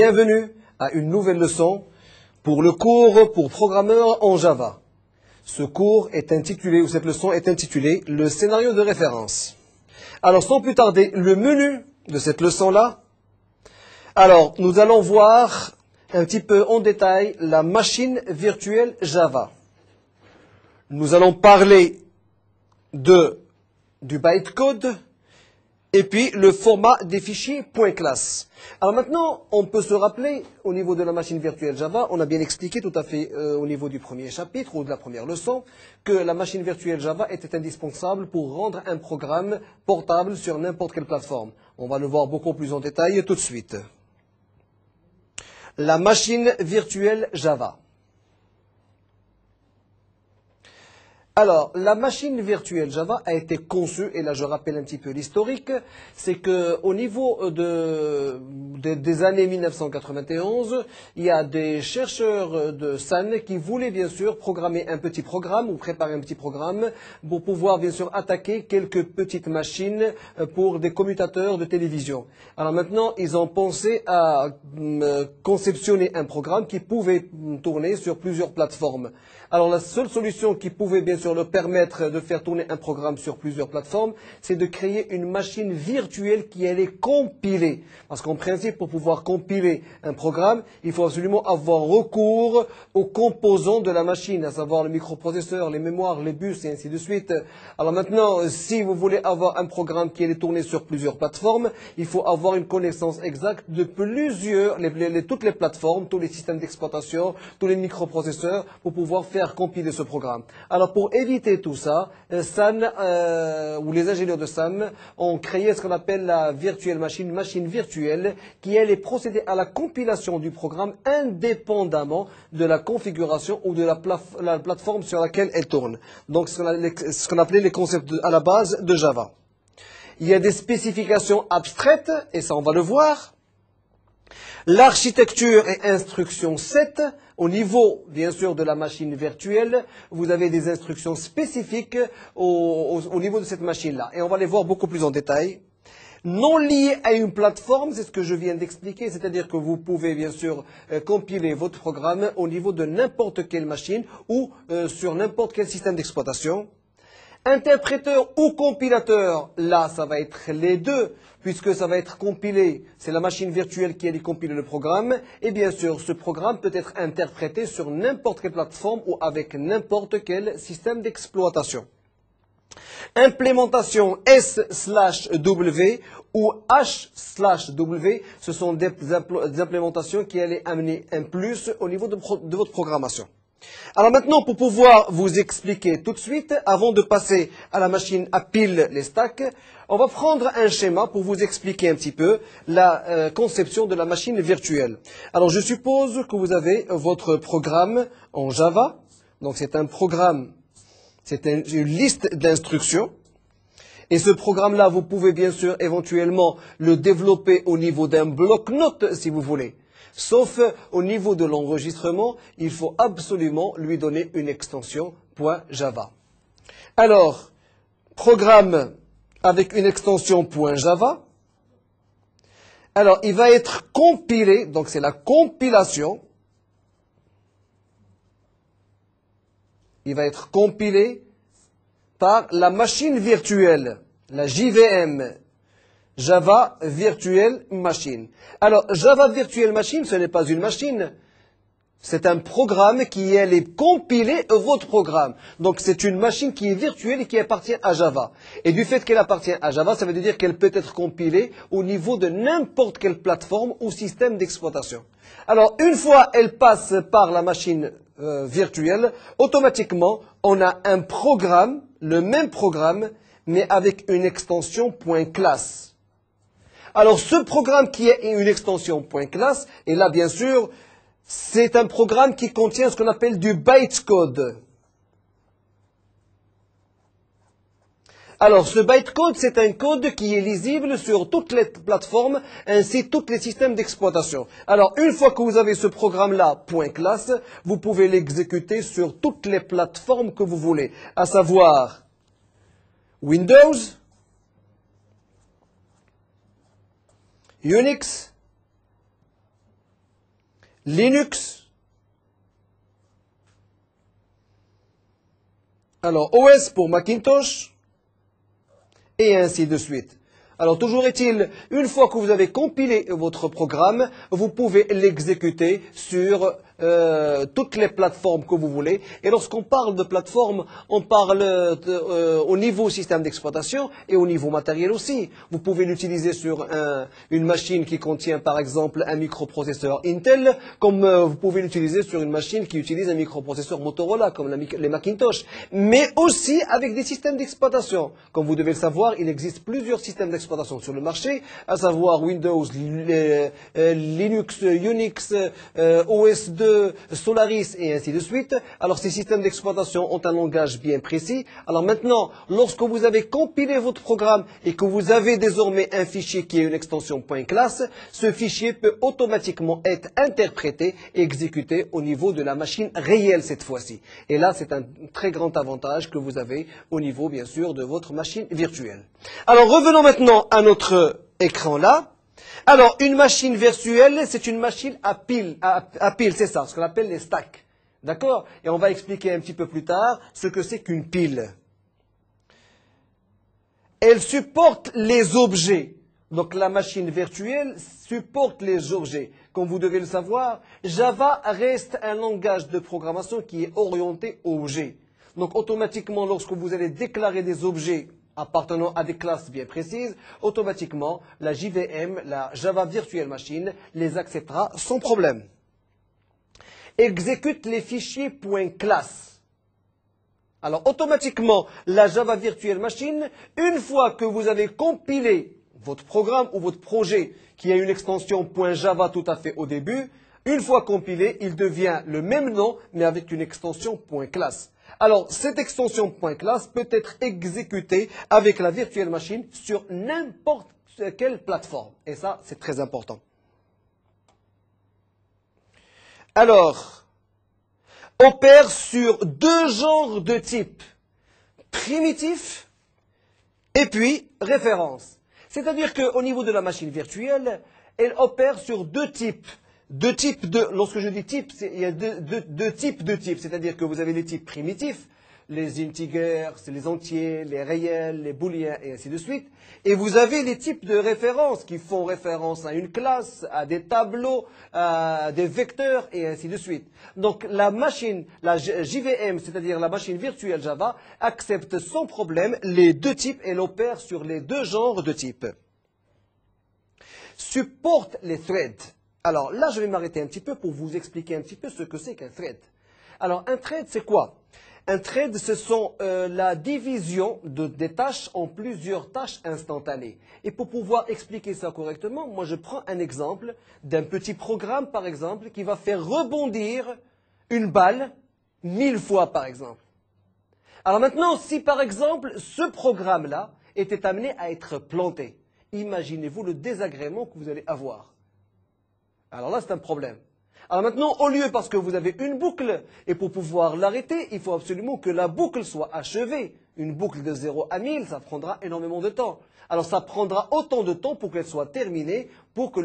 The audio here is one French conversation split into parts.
Bienvenue à une nouvelle leçon pour le cours pour programmeurs en Java. Ce cours est intitulé, ou cette leçon est intitulée, le scénario de référence. Alors sans plus tarder, le menu de cette leçon-là. Alors nous allons voir un petit peu en détail la machine virtuelle Java. Nous allons parler du bytecode et puis le format des fichiers .class. Alors maintenant, on peut se rappeler, au niveau de la machine virtuelle Java, on a bien expliqué tout à fait au niveau du premier chapitre ou de la première leçon, que la machine virtuelle Java était indispensable pour rendre un programme portable sur n'importe quelle plateforme. On va le voir beaucoup plus en détail tout de suite. La machine virtuelle Java. Alors, la machine virtuelle Java a été conçue, et là je rappelle un petit peu l'historique, c'est qu'au niveau des années 1991, il y a des chercheurs de Sun qui voulaient bien sûr programmer un petit programme ou préparer un petit programme pour pouvoir bien sûr attaquer quelques petites machines pour des commutateurs de télévision. Alors maintenant, ils ont pensé à conceptionner un programme qui pouvait tourner sur plusieurs plateformes. Alors la seule solution qui pouvait bien sûr leur permettre de faire tourner un programme sur plusieurs plateformes, c'est de créer une machine virtuelle qui allait compiler. Parce qu'en principe, pour pouvoir compiler un programme, il faut absolument avoir recours aux composants de la machine, à savoir le microprocesseur, les mémoires, les bus et ainsi de suite. Alors maintenant, si vous voulez avoir un programme qui allait tourner sur plusieurs plateformes, il faut avoir une connaissance exacte de toutes les plateformes, tous les systèmes d'exploitation, tous les microprocesseurs, pour pouvoir faire compiler ce programme. Alors pour éviter tout ça, Sun ou les ingénieurs de Sun ont créé ce qu'on appelle la virtuelle machine, machine virtuelle, qui allait procéder à la compilation du programme indépendamment de la configuration ou de la plateforme sur laquelle elle tourne. Donc ce qu'on appelait les concepts à la base de Java. Il y a des spécifications abstraites, et ça on va le voir. L'architecture et instruction 7, au niveau, bien sûr, de la machine virtuelle, vous avez des instructions spécifiques au niveau de cette machine-là. Et on va les voir beaucoup plus en détail. Non liées à une plateforme, c'est ce que je viens d'expliquer, c'est-à-dire que vous pouvez, bien sûr, compiler votre programme au niveau de n'importe quelle machine ou sur n'importe quel système d'exploitation. Interpréteur ou compilateur, là, ça va être les deux, puisque ça va être compilé, c'est la machine virtuelle qui allait compiler le programme, et bien sûr, ce programme peut être interprété sur n'importe quelle plateforme ou avec n'importe quel système d'exploitation. Implémentation S/W ou H/W, ce sont des implémentations qui allaient amener un plus au niveau de votre programmation. Alors maintenant, pour pouvoir vous expliquer tout de suite, avant de passer à la machine à pile les stacks, on va prendre un schéma pour vous expliquer un petit peu la conception de la machine virtuelle. Alors je suppose que vous avez votre programme en Java. Donc c'est un programme, c'est une liste d'instructions. Et ce programme-là, vous pouvez bien sûr éventuellement le développer au niveau d'un bloc-notes si vous voulez. Sauf au niveau de l'enregistrement, il faut absolument lui donner une extension .java. Alors, programme avec une extension .java. Alors, il va être compilé, donc c'est la compilation. Il va être compilé par la machine virtuelle, la JVM. Java Virtual Machine. Alors, Java Virtual Machine, ce n'est pas une machine. C'est un programme qui allait compiler votre programme. Donc, c'est une machine qui est virtuelle et qui appartient à Java. Et du fait qu'elle appartient à Java, ça veut dire qu'elle peut être compilée au niveau de n'importe quelle plateforme ou système d'exploitation. Alors, une fois elle passe par la machine virtuelle, automatiquement, on a un programme, le même programme, mais avec une extension .class. Alors, ce programme qui est une extension .class, et là, bien sûr, c'est un programme qui contient ce qu'on appelle du bytecode. Alors, ce bytecode, c'est un code qui est lisible sur toutes les plateformes, ainsi que tous les systèmes d'exploitation. Alors, une fois que vous avez ce programme-là, .class, vous pouvez l'exécuter sur toutes les plateformes que vous voulez, à savoir Windows, Unix, Linux. Alors, OS pour Macintosh, et ainsi de suite. Alors, toujours est-il, une fois que vous avez compilé votre programme, vous pouvez l'exécuter sur toutes les plateformes que vous voulez. Et lorsqu'on parle de plateforme, on parle au niveau système d'exploitation et au niveau matériel aussi. Vous pouvez l'utiliser sur une machine qui contient par exemple un microprocesseur Intel, comme vous pouvez l'utiliser sur une machine qui utilise un microprocesseur Motorola, comme les Macintosh. Mais aussi avec des systèmes d'exploitation. Comme vous devez le savoir, il existe plusieurs systèmes d'exploitation sur le marché, à savoir Windows, Linux, Unix, OS2, Solaris et ainsi de suite. Alors ces systèmes d'exploitation ont un langage bien précis. Alors maintenant, lorsque vous avez compilé votre programme et que vous avez désormais un fichier qui est une extension .class, ce fichier peut automatiquement être interprété et exécuté au niveau de la machine réelle cette fois-ci. Et là, c'est un très grand avantage que vous avez au niveau, bien sûr, de votre machine virtuelle. Alors revenons maintenant à notre écran là. Alors, une machine virtuelle, c'est une machine à pile, c'est ça, ce qu'on appelle les stacks. D'accord? Et on va expliquer un petit peu plus tard ce que c'est qu'une pile. Elle supporte les objets. Donc, la machine virtuelle supporte les objets. Comme vous devez le savoir, Java reste un langage de programmation qui est orienté objets. Donc, automatiquement, lorsque vous allez déclarer des objets appartenant à des classes bien précises, automatiquement, la JVM, la Java Virtual Machine, les acceptera sans problème. Exécute les fichiers .class. Alors, automatiquement, la Java Virtual Machine, une fois que vous avez compilé votre programme ou votre projet qui a une extension .java tout à fait au début, une fois compilé, il devient le même nom, mais avec une extension .class. Alors, cette extension .class peut être exécutée avec la virtual machine sur n'importe quelle plateforme. Et ça, c'est très important. Alors, opère sur deux genres de types, primitif et puis référence. C'est-à-dire qu'au niveau de la machine virtuelle, elle opère sur deux types. Lorsque je dis type, il y a deux types de types. C'est-à-dire que vous avez les types primitifs, les integers, les entiers, les réels, les booléens et ainsi de suite. Et vous avez les types de références qui font référence à une classe, à des tableaux, à des vecteurs et ainsi de suite. Donc la machine, la JVM, c'est-à-dire la machine virtuelle Java, accepte sans problème les deux types et l'opère sur les deux genres de types. Supporte les threads. Alors là, je vais m'arrêter un petit peu pour vous expliquer un petit peu ce que c'est qu'un thread. Alors un thread, c'est quoi? Un thread, ce sont la division des tâches en plusieurs tâches instantanées. Et pour pouvoir expliquer ça correctement, moi je prends un exemple d'un petit programme, par exemple, qui va faire rebondir une balle 1000 fois, par exemple. Alors maintenant, si par exemple, ce programme-là était amené à être planté, imaginez-vous le désagrément que vous allez avoir. Alors là, c'est un problème. Alors maintenant, au lieu, parce que vous avez une boucle, et pour pouvoir l'arrêter, il faut absolument que la boucle soit achevée. Une boucle de 0 à 1000, ça prendra énormément de temps. Alors ça prendra autant de temps pour qu'elle soit terminée, pour que,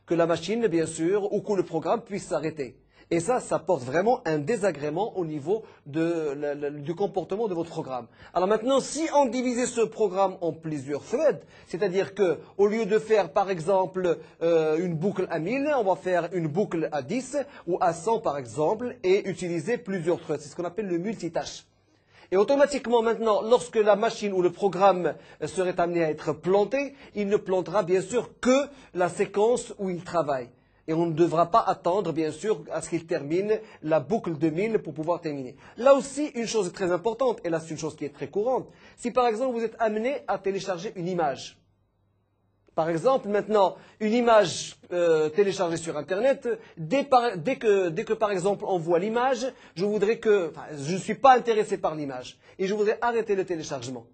que la machine, bien sûr, ou que le programme puisse s'arrêter. Et ça porte vraiment un désagrément au niveau du comportement de votre programme. Alors maintenant, si on divisait ce programme en plusieurs threads, c'est-à-dire que au lieu de faire par exemple une boucle à 1000, on va faire une boucle à 10 ou à 100 par exemple et utiliser plusieurs threads. C'est ce qu'on appelle le multitâche. Et automatiquement maintenant, lorsque la machine ou le programme serait amené à être planté, il ne plantera bien sûr que la séquence où il travaille. Et on ne devra pas attendre, bien sûr, à ce qu'il termine la boucle de 1000 pour pouvoir terminer. Là aussi, une chose très importante, et là c'est une chose qui est très courante, si par exemple vous êtes amené à télécharger une image. Par exemple, maintenant, une image téléchargée sur Internet, dès que par exemple on voit l'image, je ne suis pas intéressé par l'image et je voudrais arrêter le téléchargement.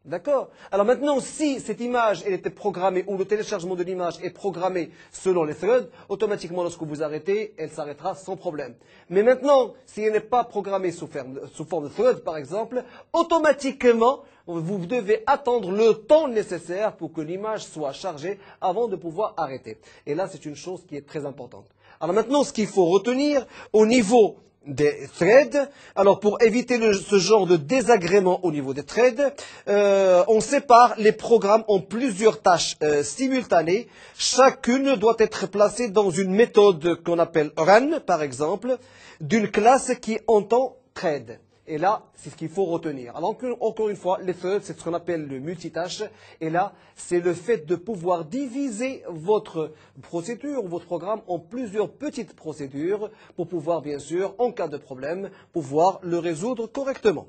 D'accord? Alors maintenant, si cette image elle était programmée, ou le téléchargement de l'image est programmé selon les threads, automatiquement lorsque vous arrêtez, elle s'arrêtera sans problème. Mais maintenant, si elle n'est pas programmée sous forme de thread, par exemple, automatiquement, vous devez attendre le temps nécessaire pour que l'image soit chargée avant de pouvoir arrêter. Et là, c'est une chose qui est très importante. Alors maintenant, ce qu'il faut retenir au niveau des threads. Alors pour éviter ce genre de désagrément au niveau des threads, on sépare les programmes en plusieurs tâches simultanées. Chacune doit être placée dans une méthode qu'on appelle run, par exemple, d'une classe qui entend thread. Et là, c'est ce qu'il faut retenir. Alors, encore une fois, les threads, c'est ce qu'on appelle le multitâche. Et là, c'est le fait de pouvoir diviser votre procédure, votre programme, en plusieurs petites procédures pour pouvoir, bien sûr, en cas de problème, pouvoir le résoudre correctement.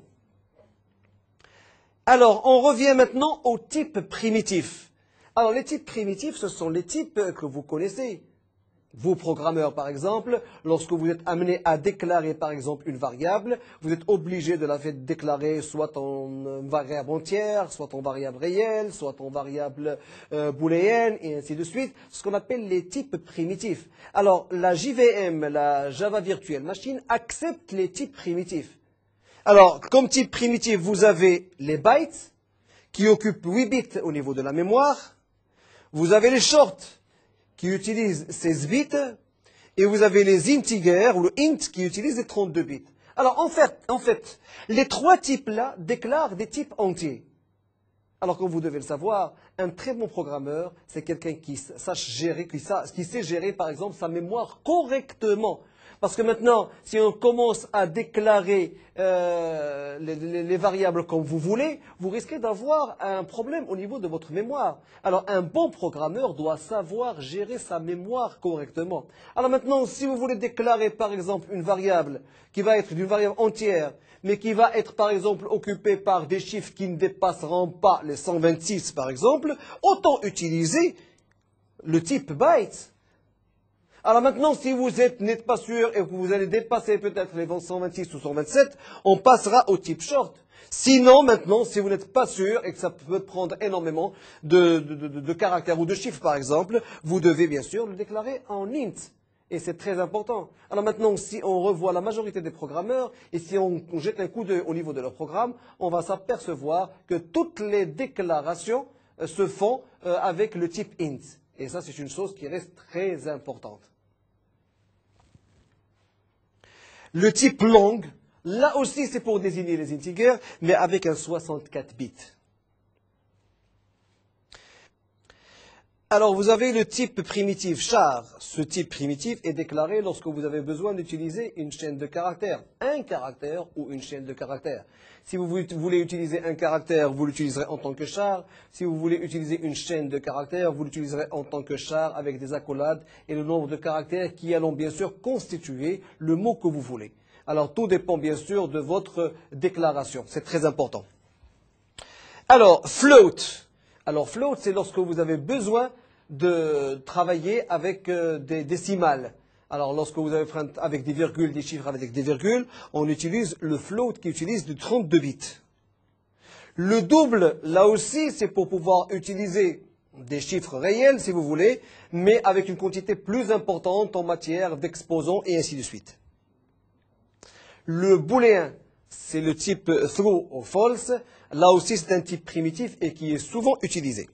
Alors, on revient maintenant aux types primitifs. Alors, les types primitifs, ce sont les types que vous connaissez. Vous, programmeurs, par exemple, lorsque vous êtes amené à déclarer, par exemple, une variable, vous êtes obligé de la faire déclarer soit en variable entière, soit en variable réelle, soit en variable booléenne, et ainsi de suite, ce qu'on appelle les types primitifs. Alors, la JVM, la Java Virtual Machine, accepte les types primitifs. Alors, comme type primitif, vous avez les bytes, qui occupent 8 bits au niveau de la mémoire. Vous avez les shorts, qui utilise 16 bits, et vous avez les integers, ou le int, qui utilise les 32 bits. Alors, en fait, les trois types-là déclarent des types entiers. Alors, comme vous devez le savoir, un très bon programmeur, c'est quelqu'un qui sache gérer, qui sait gérer, par exemple, sa mémoire correctement. Parce que maintenant, si on commence à déclarer les variables comme vous voulez, vous risquez d'avoir un problème au niveau de votre mémoire. Alors, un bon programmeur doit savoir gérer sa mémoire correctement. Alors maintenant, si vous voulez déclarer, par exemple, une variable qui va être d'une variable entière, mais qui va être, par exemple, occupée par des chiffres qui ne dépasseront pas les 126, par exemple, autant utiliser le type byte. Alors maintenant, si vous n'êtes pas sûr et que vous allez dépasser peut-être les 126 ou 127, on passera au type short. Sinon, maintenant, si vous n'êtes pas sûr et que ça peut prendre énormément de caractères ou de chiffres, par exemple, vous devez bien sûr le déclarer en int. Et c'est très important. Alors maintenant, si on revoit la majorité des programmeurs et si on jette un coup d'œil au niveau de leur programme, on va s'apercevoir que toutes les déclarations se font avec le type int. Et ça, c'est une chose qui reste très importante. Le type long, là aussi, c'est pour désigner les integers, mais avec un 64 bits. Alors, vous avez le type primitif char. Ce type primitif est déclaré lorsque vous avez besoin d'utiliser une chaîne de caractères. Un caractère ou une chaîne de caractères. Si vous voulez utiliser un caractère, vous l'utiliserez en tant que char. Si vous voulez utiliser une chaîne de caractères, vous l'utiliserez en tant que char avec des accolades et le nombre de caractères qui allont bien sûr constituer le mot que vous voulez. Alors, tout dépend bien sûr de votre déclaration. C'est très important. Alors, float. Alors, float, c'est lorsque vous avez besoin de travailler avec des décimales. Alors, lorsque vous avez avec des virgules, des chiffres avec des virgules, on utilise le float qui utilise du 32 bits. Le double, là aussi, c'est pour pouvoir utiliser des chiffres réels, si vous voulez, mais avec une quantité plus importante en matière d'exposants et ainsi de suite. Le booléen, c'est le type true ou false. Là aussi, c'est un type primitif et qui est souvent utilisé.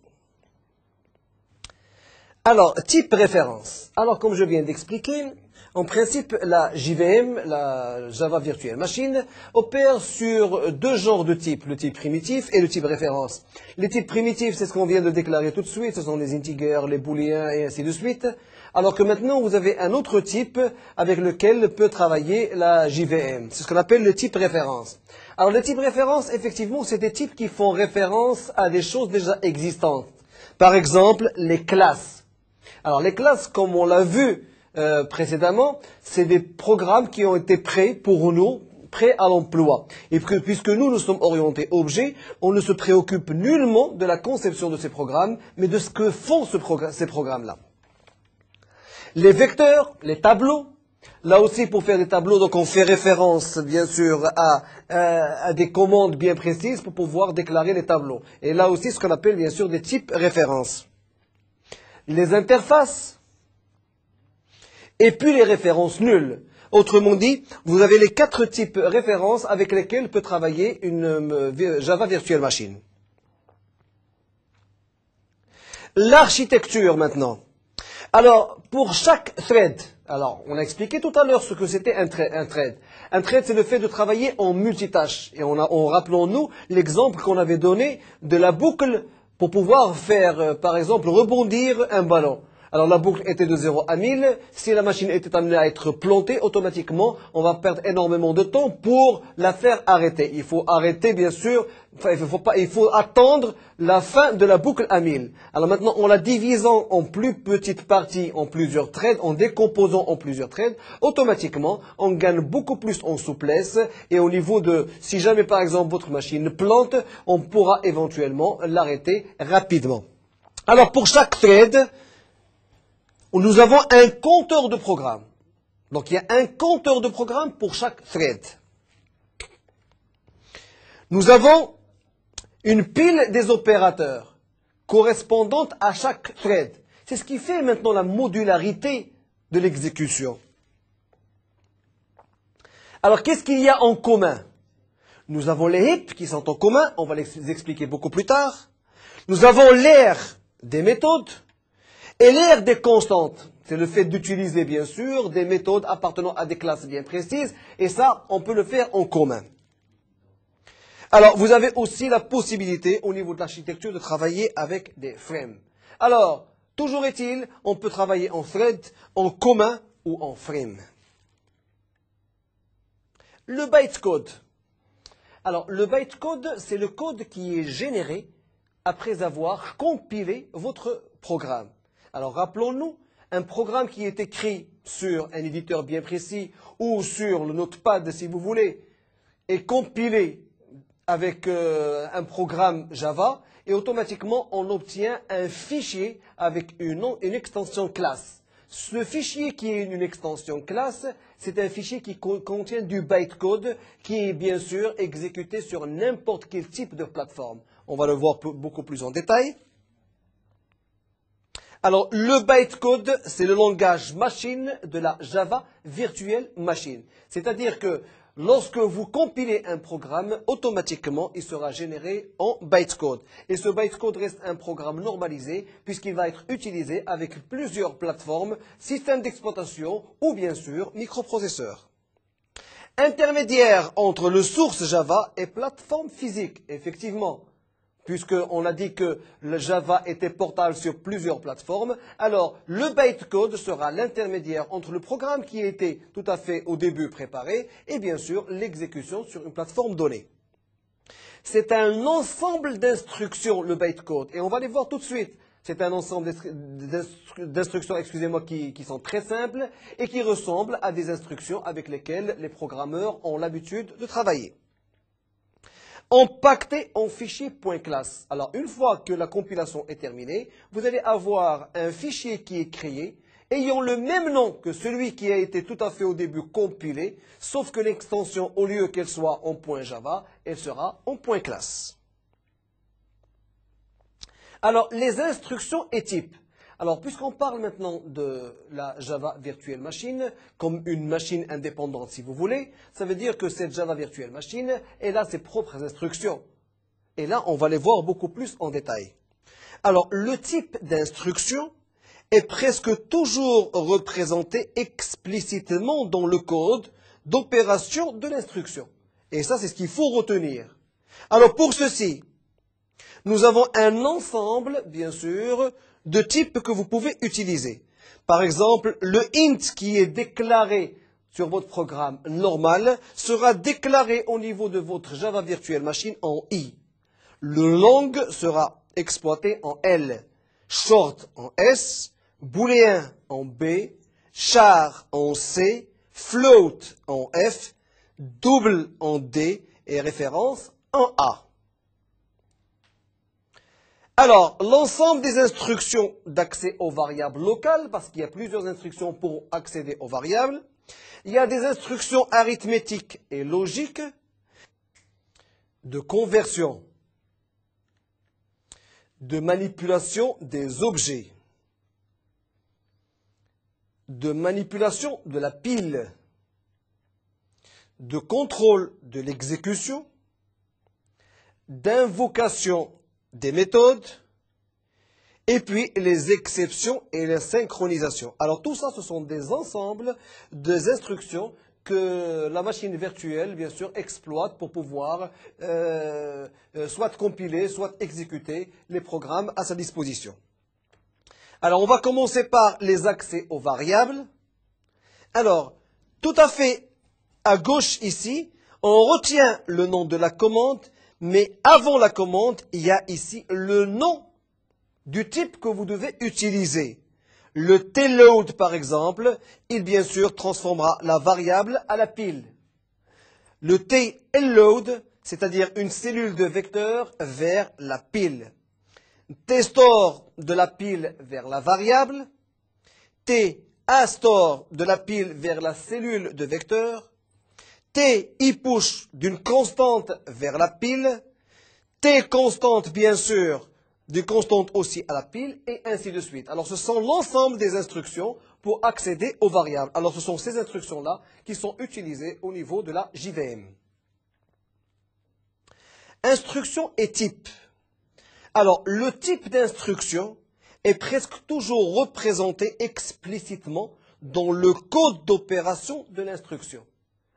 Alors, type référence. Alors, comme je viens d'expliquer, en principe, la JVM, la Java Virtual Machine, opère sur deux genres de types, le type primitif et le type référence. Les types primitifs, c'est ce qu'on vient de déclarer tout de suite, ce sont les integers, les booléens et ainsi de suite. Alors que maintenant, vous avez un autre type avec lequel peut travailler la JVM. C'est ce qu'on appelle le type référence. Alors, le type référence, effectivement, c'est des types qui font référence à des choses déjà existantes. Par exemple, les classes. Alors, les classes, comme on l'a vu précédemment, c'est des programmes qui ont été prêts pour nous, prêts à l'emploi. Et puisque nous sommes orientés objets, on ne se préoccupe nullement de la conception de ces programmes, mais de ce que font ces programmes-là. Les vecteurs, les tableaux, Là aussi, pour faire des tableaux, donc on fait référence, bien sûr, à des commandes bien précises pour pouvoir déclarer les tableaux. Et là aussi, ce qu'on appelle, bien sûr, des types références. Les interfaces, et puis les références nulles. Autrement dit, vous avez les 4 types références avec lesquels peut travailler une Java Virtual Machine. L'architecture maintenant. Alors, pour chaque thread, alors on a expliqué tout à l'heure ce que c'était un thread. Un thread, c'est le fait de travailler en multitâche. Et rappelons-nous l'exemple qu'on avait donné de la boucle pour pouvoir faire, par exemple, rebondir un ballon. Alors la boucle était de 0 à 1000. Si la machine était amenée à être plantée, automatiquement, on va perdre énormément de temps pour la faire arrêter. Il faut arrêter, bien sûr, il faut attendre la fin de la boucle à 1000. Alors maintenant, en la divisant en plus petites parties, en plusieurs threads, en décomposant en plusieurs threads, automatiquement, on gagne beaucoup plus en souplesse. Et au niveau de, si jamais par exemple votre machine plante, on pourra éventuellement l'arrêter rapidement. Alors pour chaque thread, nous avons un compteur de programme. Donc il y a un compteur de programme pour chaque thread. Nous avons une pile des opérateurs correspondante à chaque thread. C'est ce qui fait maintenant la modularité de l'exécution. Alors qu'est-ce qu'il y a en commun? Nous avons les heaps qui sont en commun, on va les expliquer beaucoup plus tard. Nous avons l'aire des méthodes. Et l'aire des constantes, c'est le fait d'utiliser bien sûr des méthodes appartenant à des classes bien précises, et ça, on peut le faire en commun. Alors, vous avez aussi la possibilité, au niveau de l'architecture, de travailler avec des frames. Alors, toujours est-il, on peut travailler en thread, en commun ou en frame. Le bytecode. Alors, le bytecode, c'est le code qui est généré après avoir compilé votre programme. Alors rappelons-nous, un programme qui est écrit sur un éditeur bien précis ou sur le notepad si vous voulez, est compilé avec un programme Java et automatiquement on obtient un fichier avec une extension classe. Ce fichier qui est une extension classe, c'est un fichier qui contient du bytecode qui est bien sûr exécuté sur n'importe quel type de plateforme. On va le voir beaucoup plus en détail. Alors, le bytecode, c'est le langage machine de la Java Virtual Machine. C'est-à-dire que lorsque vous compilez un programme, automatiquement, il sera généré en bytecode. Et ce bytecode reste un programme normalisé puisqu'il va être utilisé avec plusieurs plateformes, systèmes d'exploitation ou bien sûr microprocesseurs. Intermédiaire entre le source Java et plateforme physique, effectivement. Puisqu'on a dit que le Java était portable sur plusieurs plateformes, alors le bytecode sera l'intermédiaire entre le programme qui était tout à fait au début préparé et bien sûr l'exécution sur une plateforme donnée. C'est un ensemble d'instructions, le bytecode, et on va les voir tout de suite. C'est un ensemble d'instructions, excusez-moi, qui sont très simples et qui ressemblent à des instructions avec lesquelles les programmeurs ont l'habitude de travailler. Empaqueté en fichier .class. Alors, une fois que la compilation est terminée, vous allez avoir un fichier qui est créé, ayant le même nom que celui qui a été tout à fait au début compilé, sauf que l'extension, au lieu qu'elle soit en .java, elle sera en .class. Alors, les instructions et types. Alors, puisqu'on parle maintenant de la Java Virtual Machine comme une machine indépendante, si vous voulez, ça veut dire que cette Java Virtual Machine, elle a ses propres instructions. Et là, on va les voir beaucoup plus en détail. Alors, le type d'instruction est presque toujours représenté explicitement dans le code d'opération de l'instruction. Et ça, c'est ce qu'il faut retenir. Alors, pour ceci, nous avons un ensemble, bien sûr, de types que vous pouvez utiliser. Par exemple, le int qui est déclaré sur votre programme normal sera déclaré au niveau de votre Java Virtual Machine en i. Le long sera exploité en L, short en S, booléen en B, char en C, float en F, double en D et référence en A. Alors, l'ensemble des instructions d'accès aux variables locales, parce qu'il y a plusieurs instructions pour accéder aux variables, Il y a des instructions arithmétiques et logiques de conversion, de manipulation des objets, de manipulation de la pile, de contrôle de l'exécution, d'invocation des méthodes, et puis les exceptions et les synchronisations. Alors tout ça, ce sont des ensembles des instructions que la machine virtuelle, bien sûr, exploite pour pouvoir soit compiler, soit exécuter les programmes à sa disposition. Alors, on va commencer par les accès aux variables. Alors, tout à fait à gauche ici, on retient le nom de la commande, mais avant la commande, il y a ici le nom du type que vous devez utiliser. Le tload, par exemple, il bien sûr transformera la variable à la pile. Le tload, c'est-à-dire une cellule de vecteur vers la pile. Tstore de la pile vers la variable. Tastore de la pile vers la cellule de vecteur. Tpush d'une constante vers la pile. Tconstante, bien sûr, des constantes aussi à la pile, et ainsi de suite. Alors, ce sont l'ensemble des instructions pour accéder aux variables. Alors, ce sont ces instructions-là qui sont utilisées au niveau de la JVM. Instruction et type. Alors, le type d'instruction est presque toujours représenté explicitement dans le code d'opération de l'instruction.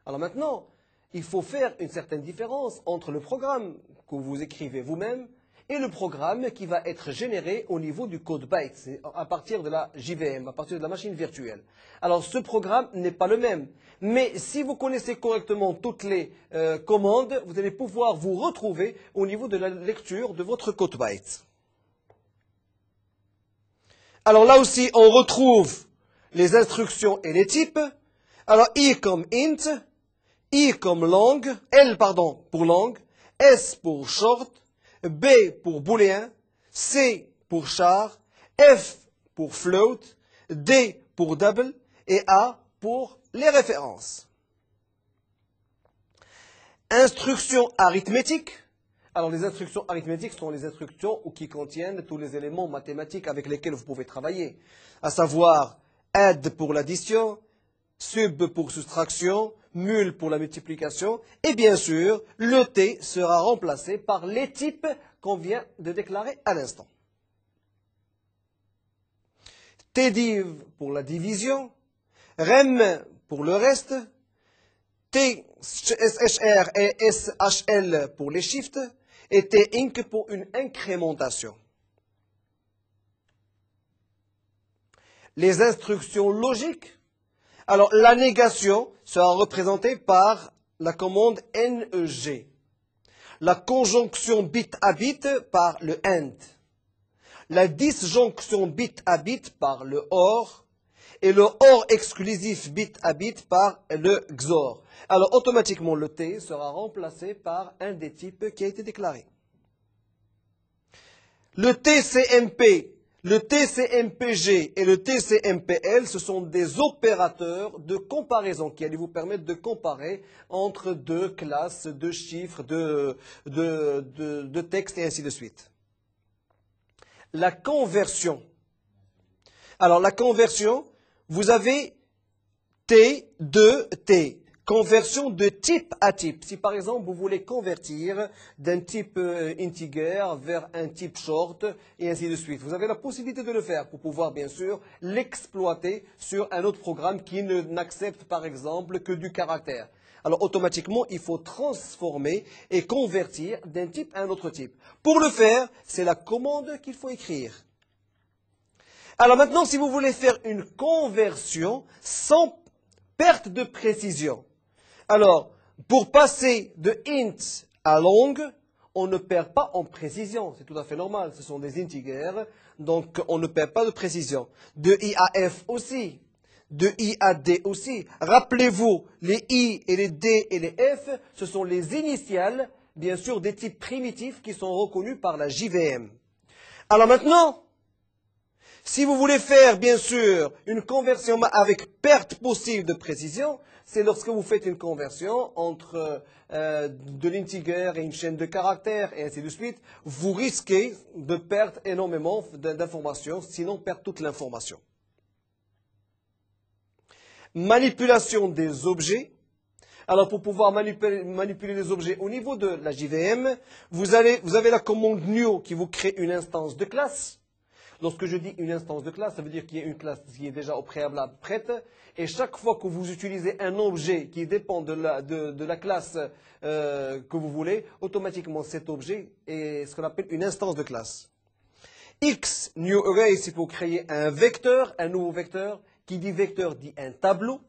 Alors maintenant, il faut faire une certaine différence entre le programme que vous écrivez vous-même et le programme qui va être généré au niveau du code byte, à partir de la JVM, à partir de la machine virtuelle. Alors ce programme n'est pas le même, mais si vous connaissez correctement toutes les commandes, vous allez pouvoir vous retrouver au niveau de la lecture de votre code byte. Alors là aussi, on retrouve les instructions et les types. Alors I comme int, I comme long, L pardon pour long, S pour short, B pour booléen, C pour char, F pour float, D pour double et A pour les références. Instructions arithmétiques. Alors les instructions arithmétiques sont les instructions qui contiennent tous les éléments mathématiques avec lesquels vous pouvez travailler, à savoir add pour l'addition, sub pour soustraction, mul pour la multiplication, et bien sûr, le T sera remplacé par les types qu'on vient de déclarer à l'instant. Tdiv pour la division, rem pour le reste, tshr et shl pour les shifts, et tinc pour une incrémentation. Les instructions logiques. Alors, la négation sera représentée par la commande NEG. La conjonction bit à bit par le AND. La disjonction bit à bit par le OR. Et le OR exclusif bit à bit par le XOR. Alors, automatiquement, le T sera remplacé par un des types qui a été déclaré. Le TCMP, le TCMPG et le TCMPL, ce sont des opérateurs de comparaison qui allaient vous permettre de comparer entre deux classes, deux chiffres, de textes et ainsi de suite. La conversion. Alors, la conversion, vous avez T2T. Conversion de type à type. Si par exemple vous voulez convertir d'un type integer vers un type short et ainsi de suite, vous avez la possibilité de le faire pour pouvoir bien sûr l'exploiter sur un autre programme qui n'accepte par exemple que du caractère. Alors automatiquement, il faut transformer et convertir d'un type à un autre type. Pour le faire, c'est la commande qu'il faut écrire. Alors maintenant, si vous voulez faire une conversion sans perte de précision, alors, pour passer de int à long, on ne perd pas en précision. C'est tout à fait normal. Ce sont des integers, donc on ne perd pas de précision. De I à F aussi. De I à D aussi. Rappelez-vous, les I et les D et les F, ce sont les initiales, bien sûr, des types primitifs qui sont reconnus par la JVM. Alors maintenant, Si vous voulez faire, bien sûr, une conversion avec perte possible de précision, c'est lorsque vous faites une conversion entre de l'integer et une chaîne de caractères et ainsi de suite, vous risquez de perdre énormément d'informations, sinon perdre toute l'information. Manipulation des objets. Alors, pour pouvoir manipuler les objets au niveau de la JVM, vous avez la commande new qui vous crée une instance de classe. Lorsque je dis une instance de classe, ça veut dire qu'il y a une classe qui est déjà au préalable prête. Et chaque fois que vous utilisez un objet qui dépend de la classe que vous voulez, automatiquement cet objet est ce qu'on appelle une instance de classe. X, new array, c'est pour créer un vecteur, un nouveau vecteur. Qui dit vecteur dit un tableau.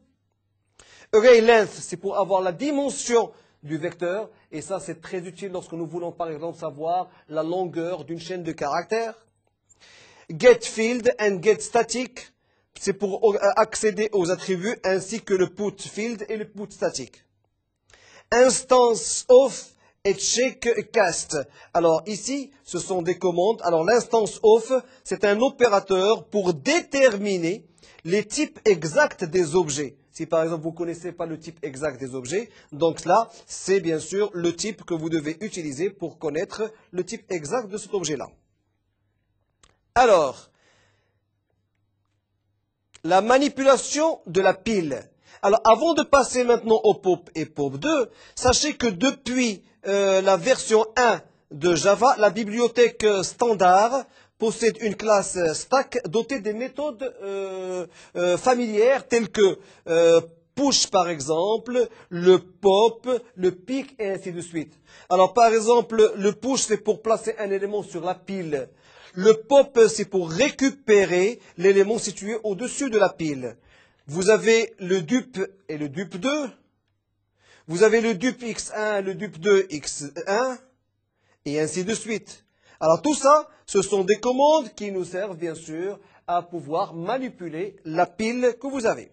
Array length, c'est pour avoir la dimension du vecteur. Et ça, c'est très utile lorsque nous voulons, par exemple, savoir la longueur d'une chaîne de caractères. Get field and get static, c'est pour accéder aux attributs ainsi que le put field et le put static. Instance of et check cast. Alors ici, ce sont des commandes. Alors l'instance of, c'est un opérateur pour déterminer les types exacts des objets. Si par exemple vous ne connaissez pas le type exact des objets, donc là, c'est bien sûr le type que vous devez utiliser pour connaître le type exact de cet objet-là. Alors, la manipulation de la pile. Alors, avant de passer maintenant au POP et POP 2, sachez que depuis la version 1 de Java, la bibliothèque standard possède une classe stack dotée des méthodes familières telles que push par exemple, le pop, le pick et ainsi de suite. Alors par exemple, le push c'est pour placer un élément sur la pile. Le pop, c'est pour récupérer l'élément situé au-dessus de la pile. Vous avez le dup et le dup 2. Vous avez le dup x1, le dup 2, x1, et ainsi de suite. Alors tout ça, ce sont des commandes qui nous servent bien sûr à pouvoir manipuler la pile que vous avez.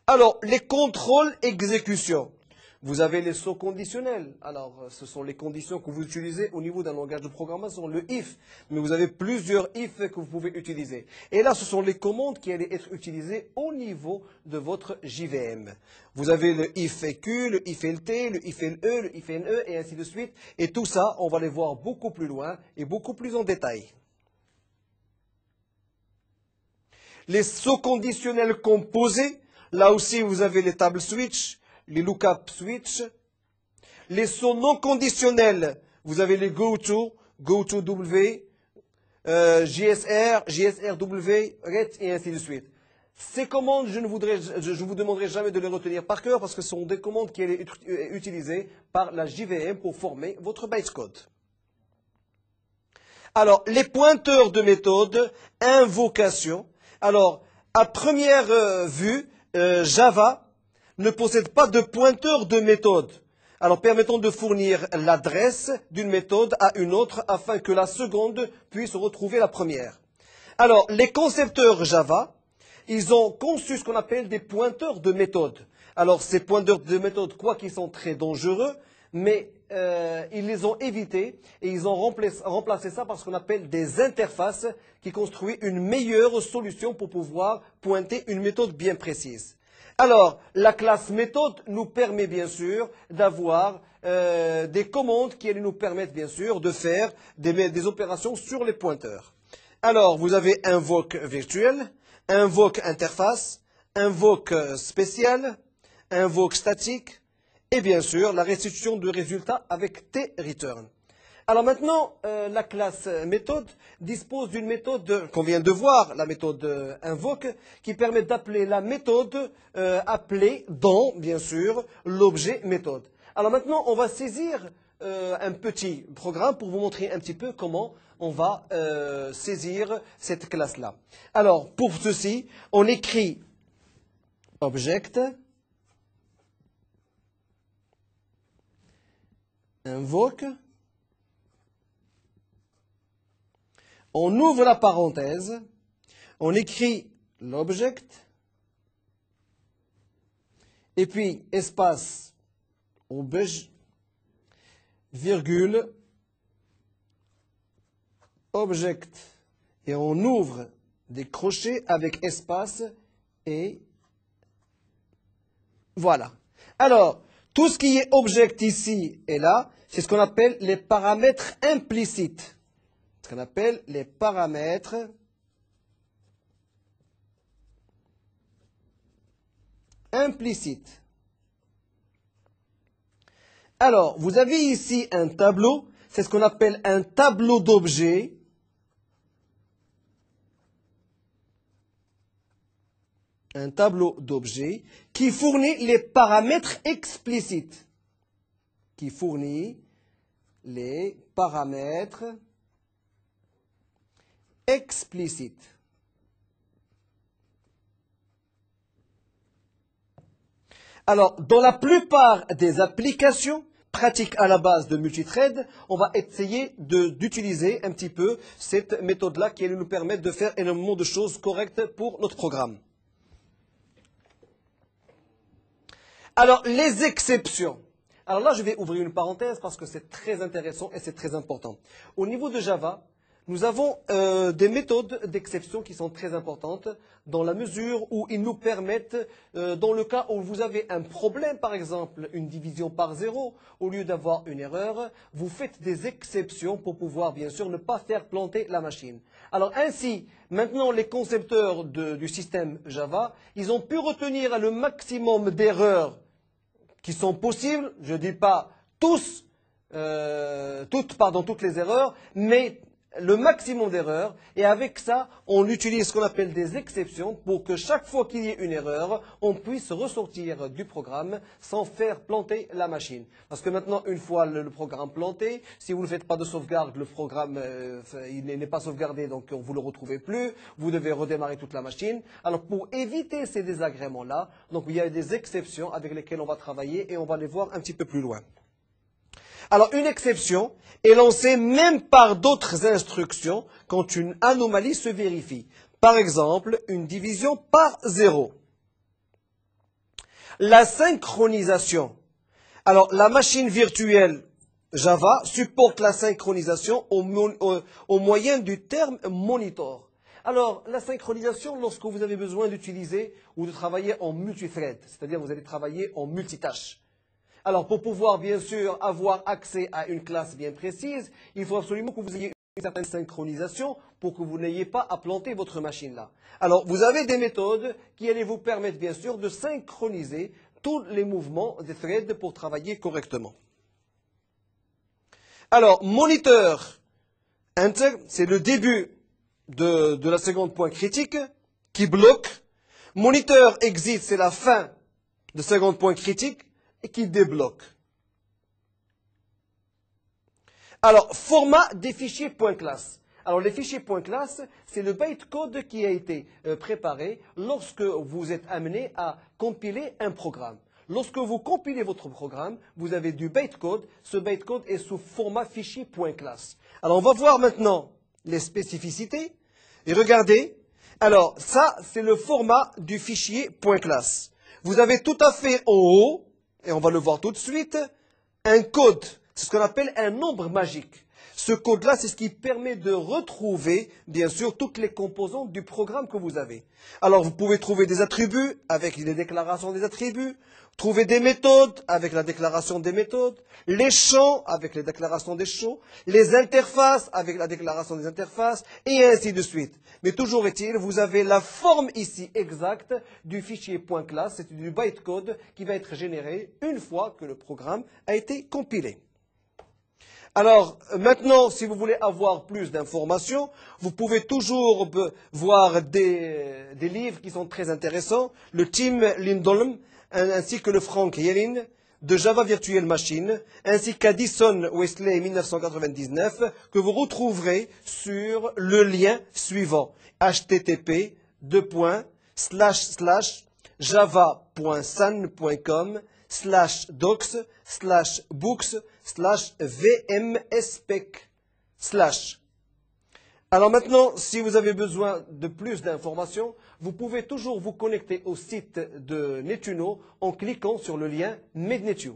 Alors, les contrôles exécution. Vous avez les sauts conditionnels. Alors, ce sont les conditions que vous utilisez au niveau d'un langage de programmation, le if. Mais vous avez plusieurs if que vous pouvez utiliser. Et là, ce sont les commandes qui allaient être utilisées au niveau de votre JVM. Vous avez le if EQ, le if LT, le if LE, le if NE, et ainsi de suite. Et tout ça, on va les voir beaucoup plus loin et beaucoup plus en détail. Les sauts conditionnels composés. Là aussi, vous avez les table switch, les lookup switch. Les sauts non conditionnels, vous avez les goto, goto-w, JSR, JSR-w, ret, et ainsi de suite. Ces commandes, je vous demanderai jamais de les retenir par cœur parce que ce sont des commandes qui sont utilisées par la JVM pour former votre bytecode. Alors, les pointeurs de méthode, invocation. Alors, à première vue, Java ne possède pas de pointeur de méthode. Alors, permettons de fournir l'adresse d'une méthode à une autre afin que la seconde puisse retrouver la première. Alors, les concepteurs Java, ils ont conçu ce qu'on appelle des pointeurs de méthode. Alors, ces pointeurs de méthode, quoi qu'ils sont très dangereux, mais ils les ont évités et ils ont remplacé ça par ce qu'on appelle des interfaces qui construisent une meilleure solution pour pouvoir pointer une méthode bien précise. Alors, la classe méthode nous permet bien sûr d'avoir des commandes qui nous permettent bien sûr de faire des opérations sur les pointeurs. Alors, vous avez invoke virtuel, invoke interface, invoke spécial, invoke statique, et bien sûr, la restitution de résultats avec t-return. Alors maintenant, la classe méthode dispose d'une méthode qu'on vient de voir, la méthode invoke, qui permet d'appeler la méthode appelée dans, bien sûr, l'objet méthode. Alors maintenant, on va saisir un petit programme pour vous montrer un petit peu comment on va saisir cette classe-là. Alors, pour ceci, on écrit object invoke, on ouvre la parenthèse, on écrit l'object, et puis espace obj, virgule, object, et on ouvre des crochets avec espace et voilà. Alors, tout ce qui est object ici et là, c'est ce qu'on appelle les paramètres implicites. Ce qu'on appelle les paramètres implicites. Alors, vous avez ici un tableau, c'est ce qu'on appelle un tableau d'objets. Un tableau d'objets qui fournit les paramètres explicites. Qui fournit les paramètres explicites. Alors, dans la plupart des applications pratiques à la base de multithread, on va essayer d'utiliser un petit peu cette méthode-là qui nous permet de faire énormément de choses correctes pour notre programme. Alors, les exceptions. Alors là, je vais ouvrir une parenthèse parce que c'est très intéressant et c'est très important. Au niveau de Java, nous avons des méthodes d'exception qui sont très importantes dans la mesure où ils nous permettent, dans le cas où vous avez un problème, par exemple une division par 0, au lieu d'avoir une erreur, vous faites des exceptions pour pouvoir, bien sûr, ne pas faire planter la machine. Alors ainsi, maintenant, les concepteurs du système Java, ils ont pu retenir le maximum d'erreurs qui sont possibles, je ne dis pas toutes les erreurs, mais le maximum d'erreurs, et avec ça, on utilise ce qu'on appelle des exceptions pour que chaque fois qu'il y ait une erreur, on puisse ressortir du programme sans faire planter la machine. Parce que maintenant, une fois le programme planté, si vous ne faites pas de sauvegarde, le programme il n'est pas sauvegardé, donc vous ne le retrouvez plus, vous devez redémarrer toute la machine. Alors pour éviter ces désagréments-là, donc il y a des exceptions avec lesquelles on va travailler et on va les voir un petit peu plus loin. Alors, une exception est lancée même par d'autres instructions quand une anomalie se vérifie. Par exemple, une division par 0. La synchronisation. Alors, la machine virtuelle Java supporte la synchronisation au moyen du terme monitor. Alors, la synchronisation, lorsque vous avez besoin d'utiliser ou de travailler en multithread, c'est-à-dire vous allez travailler en multitâche. Alors, pour pouvoir, bien sûr, avoir accès à une classe bien précise, il faut absolument que vous ayez une certaine synchronisation pour que vous n'ayez pas à planter votre machine là. Alors, vous avez des méthodes qui allaient vous permettre, bien sûr, de synchroniser tous les mouvements des threads pour travailler correctement. Alors, moniteur, enter, c'est le début de la seconde point critique qui bloque. Moniteur, exit, c'est la fin de seconde point critique et qui débloque. Alors, format des fichiers .class. Alors, les fichiers .class, c'est le bytecode qui a été préparé lorsque vous êtes amené à compiler un programme. Lorsque vous compilez votre programme, vous avez du bytecode. Ce bytecode est sous format fichier .class. Alors, on va voir maintenant les spécificités. Et regardez. Alors, ça, c'est le format du fichier .class. Vous avez tout à fait en haut, et on va le voir tout de suite, un code. C'est ce qu'on appelle un nombre magique. Ce code-là, c'est ce qui permet de retrouver, bien sûr, toutes les composantes du programme que vous avez. Alors, vous pouvez trouver des attributs avec les déclarations des attributs, trouver des méthodes avec la déclaration des méthodes, les champs avec les déclarations des champs, les interfaces avec la déclaration des interfaces, et ainsi de suite. Mais toujours est-il, vous avez la forme ici exacte du fichier .class, c'est du bytecode qui va être généré une fois que le programme a été compilé. Alors, maintenant, si vous voulez avoir plus d'informations, vous pouvez toujours voir des livres qui sont très intéressants. Le Tim Lindholm, ainsi que le Frank Yelin, de Java Virtual Machine, ainsi qu'Addison Wesley 1999, que vous retrouverez sur le lien suivant, http://java.san.com/docs/books/vmspec/. Alors maintenant, si vous avez besoin de plus d'informations, vous pouvez toujours vous connecter au site de Netuno en cliquant sur le lien MedNetu.